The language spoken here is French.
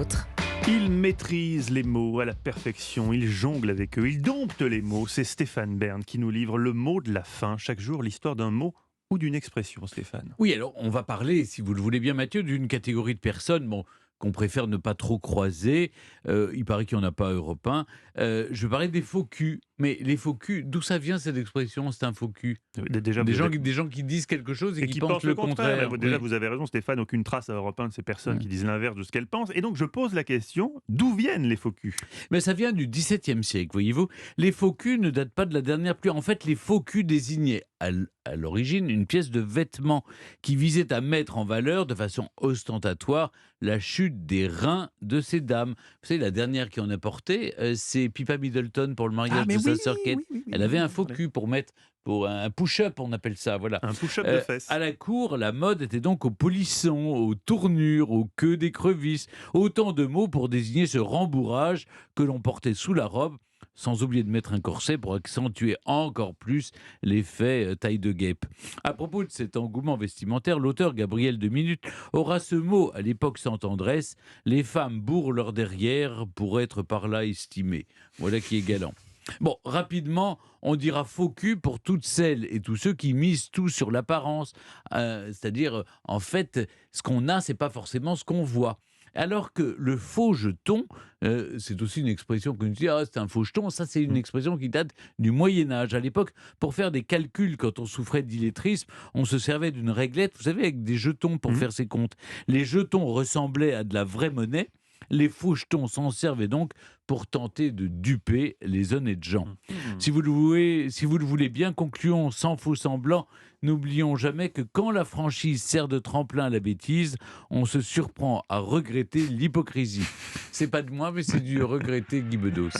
autre. Il maîtrise les mots à la perfection, il jongle avec eux, il dompte les mots. C'est Stéphane Bern qui nous livre le mot de la fin. Chaque jour, l'histoire d'un mot ou d'une expression, Stéphane. Oui, alors on va parler, si vous le voulez bien Mathieu, d'une catégorie de personnes qu'on préfère ne pas trop croiser. Il paraît qu'il n'y en a pas à Europe 1. Je vais parler des faux culs. Mais les faux culs, d'où ça vient cette expression, c'est un faux cul? Déjà, Des gens qui disent quelque chose et et qui qui pensent pensent le le contraire. contraire. Mais déjà, Oui. vous avez raison, Stéphane, aucune trace à Europe 1 de ces personnes Ouais. qui disent l'inverse de ce qu'elles pensent. Et donc, je pose la question, d'où viennent les faux culs? Mais ça vient du XVIIe siècle, voyez-vous. Les faux culs ne datent pas de la dernière pluie. En fait, les faux culs désignaient à l'origine une pièce de vêtement qui visait à mettre en valeur de façon ostentatoire la chute des reins de ces dames. Vous savez, la dernière qui en a porté, c'est Pippa Middleton pour le mariage de sa sœur Kate. Elle avait un faux cul pour mettre, pour un push-up, on appelle ça, voilà. Un push-up de fesses. À la cour, la mode était donc aux polissons, aux tournures, aux queues d'écrevisses. Autant de mots pour désigner ce rembourrage que l'on portait sous la robe, sans oublier de mettre un corset pour accentuer encore plus l'effet taille de guêpe. À propos de cet engouement vestimentaire, l'auteur Gabriel de Minute aura ce mot à l'époque sans tendresse: les femmes bourrent leur derrière pour être par là estimées. Voilà qui est galant. Bon, rapidement, on dira faux cul pour toutes celles et tous ceux qui misent tout sur l'apparence. C'est-à-dire, en fait, ce qu'on a, c'est pas forcément ce qu'on voit. Alors que le faux jeton, c'est aussi une expression qu'on dit, ah, c'est un faux jeton. Ça, c'est une expression qui date du Moyen-Âge. À l'époque, pour faire des calculs, quand on souffrait d'illettrisme, on se servait d'une réglette, vous savez, avec des jetons pour faire ses comptes. Les jetons ressemblaient à de la vraie monnaie. Les faux jetons s'en servaient donc pour tenter de duper les honnêtes gens. Si vous le voulez bien, concluons sans faux semblant. N'oublions jamais que quand la franchise sert de tremplin à la bêtise, on se surprend à regretter l'hypocrisie. C'est pas de moi, mais c'est du regretter Guy Bedos.